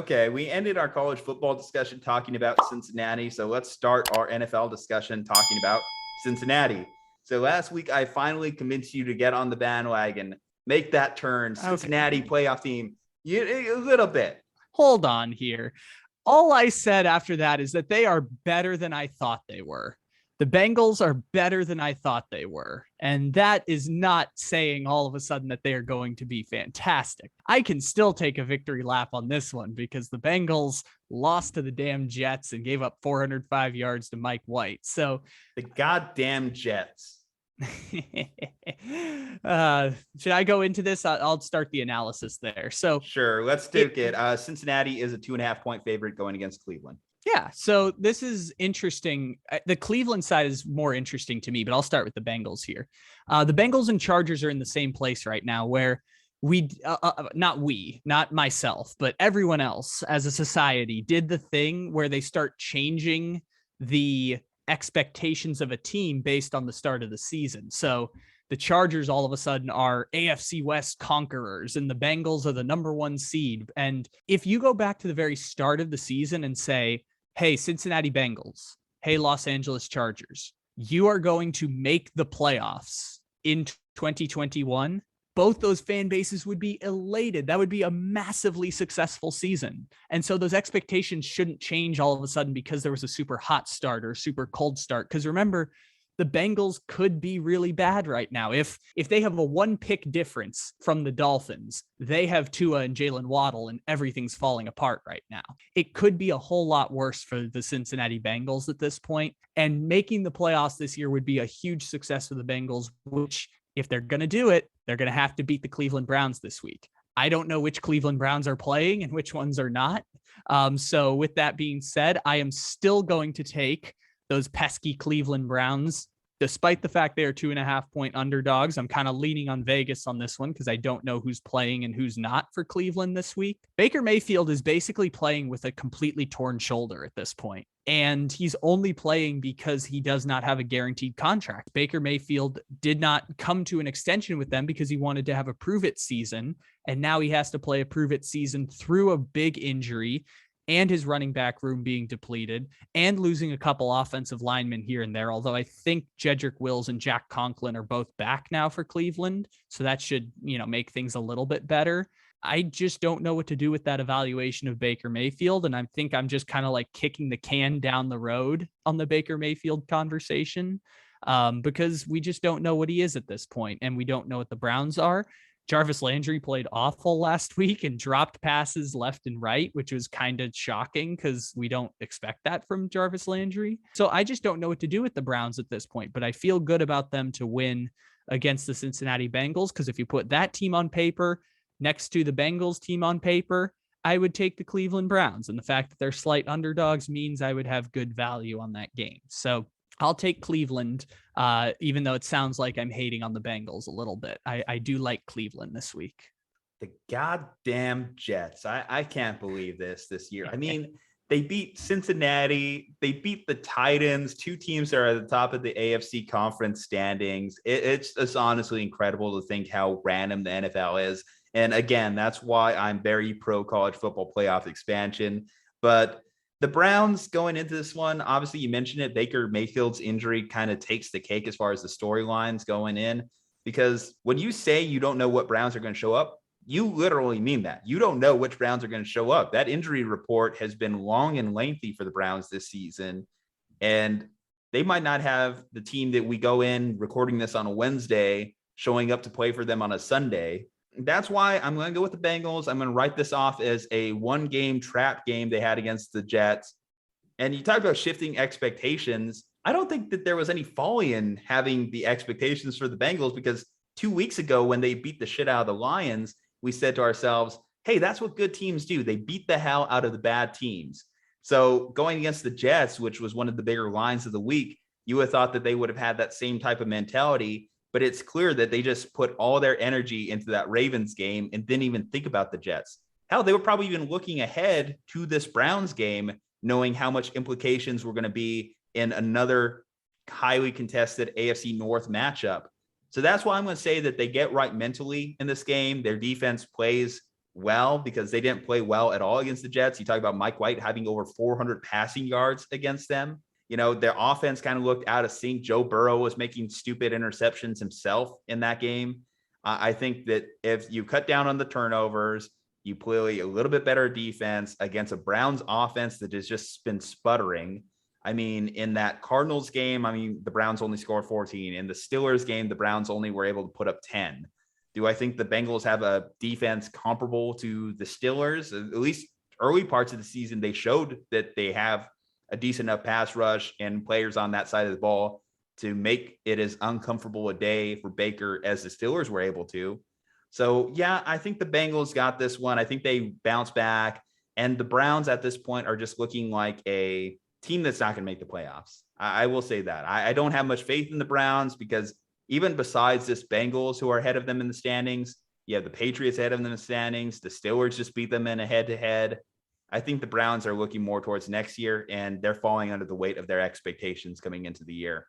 Okay, we ended our college football discussion talking about Cincinnati. So let's start our NFL discussion talking about Cincinnati. So last week, I finally convinced you to get on the bandwagon, make that turn, Cincinnati playoff team, a little bit. Hold on here. All I said after that is that they are better than I thought they were. The Bengals are better than I thought they were. And that is not saying all of a sudden that they are going to be fantastic. I can still take a victory lap on this one because the Bengals lost to the damn Jets and gave up 405 yards to Mike White. So the goddamn Jets. Should I go into this? I'll start the analysis there. So sure, let's take it. Cincinnati is a 2.5-point favorite going against Cleveland. Yeah, so this is interesting. The Cleveland side is more interesting to me, but I'll start with the Bengals here. The Bengals and Chargers are in the same place right now where not myself, but everyone else as a society did the thing where they start changing the expectations of a team based on the start of the season. So the Chargers all of a sudden are AFC West conquerors and the Bengals are the number 1 seed. And if you go back to the very start of the season and say, hey, Cincinnati Bengals, hey, Los Angeles Chargers, you are going to make the playoffs in 2021, both those fan bases would be elated. That would be a massively successful season. And so those expectations shouldn't change all of a sudden because there was a super hot start or super cold start. Because remember, the Bengals could be really bad right now. If they have a 1-pick difference from the Dolphins, they have Tua and Jalen Waddle and everything's falling apart right now. It could be a whole lot worse for the Cincinnati Bengals at this point. And making the playoffs this year would be a huge success for the Bengals, which if they're going to do it, they're going to have to beat the Cleveland Browns this week. I don't know which Cleveland Browns are playing and which ones are not. So with that being said, I am still going to take those pesky Cleveland Browns, despite the fact they are 2.5-point underdogs. I'm kind of leaning on Vegas on this one because I don't know who's playing and who's not for Cleveland this week. Baker Mayfield is basically playing with a completely torn shoulder at this point, and he's only playing because he does not have a guaranteed contract. Baker Mayfield did not come to an extension with them because he wanted to have a prove-it season, and now he has to play a prove-it season through a big injury and his running back room being depleted and losing a couple offensive linemen here and there. Although I think Jedrick Wills and Jack Conklin are both back now for Cleveland. So that should, make things a little bit better. I just don't know what to do with that evaluation of Baker Mayfield. And I think I'm just kind of like kicking the can down the road on the Baker Mayfield conversation because we just don't know what he is at this point, and we don't know what the Browns are. Jarvis Landry played awful last week and dropped passes left and right, which was kind of shocking because we don't expect that from Jarvis Landry. So I just don't know what to do with the Browns at this point, but I feel good about them to win against the Cincinnati Bengals because if you put that team on paper next to the Bengals team on paper, I would take the Cleveland Browns. And the fact that they're slight underdogs means I would have good value on that game. So I'll take Cleveland, even though it sounds like I'm hating on the Bengals a little bit. I do like Cleveland this week. The goddamn Jets. I can't believe this year. I mean, they beat Cincinnati. They beat the Titans, 2 teams that are at the top of the AFC conference standings. It's honestly incredible to think how random the NFL is. And again, that's why I'm very pro college football playoff expansion. But the Browns going into this one, obviously you mentioned it, Baker Mayfield's injury kind of takes the cake as far as the storylines going in, because when you say you don't know what Browns are going to show up, you literally mean that. You don't know which Browns are going to show up. That injury report has been long and lengthy for the Browns this season, and they might not have the team that we go in recording this on a Wednesday showing up to play for them on a Sunday. That's why I'm going to go with the Bengals. I'm going to write this off as a 1-game trap game they had against the Jets. And you talk about shifting expectations. I don't think that there was any folly in having the expectations for the Bengals because 2 weeks ago when they beat the shit out of the Lions, we said to ourselves, hey, that's what good teams do. They beat the hell out of the bad teams. So going against the Jets, which was one of the bigger lines of the week, you would have thought that they would have had that same type of mentality. But it's clear that they just put all their energy into that Ravens game and didn't even think about the Jets. Hell, they were probably even looking ahead to this Browns game, knowing how much implications were going to be in another highly contested AFC North matchup. So that's why I'm going to say that they get right mentally in this game. Their defense plays well because they didn't play well at all against the Jets. You talk about Mike White having over 400 passing yards against them. You know, their offense kind of looked out of sync. Joe Burrow was making stupid interceptions himself in that game. I think that if you cut down on the turnovers, you play a little bit better defense against a Browns offense that has just been sputtering. I mean, in that Cardinals game, I mean, the Browns only scored 14. In the Steelers game, the Browns only were able to put up 10. Do I think the Bengals have a defense comparable to the Steelers? At least early parts of the season, they showed that they have a decent enough pass rush and players on that side of the ball to make it as uncomfortable a day for Baker as the Steelers were able to. So, yeah, I think the Bengals got this one. I think they bounce back. And the Browns at this point are just looking like a team that's not going to make the playoffs. I will say that. I don't have much faith in the Browns because even besides this Bengals who are ahead of them in the standings, you have the Patriots ahead of them in the standings. The Steelers just beat them in a head-to-head. I think the Browns are looking more towards next year, and they're falling under the weight of their expectations coming into the year.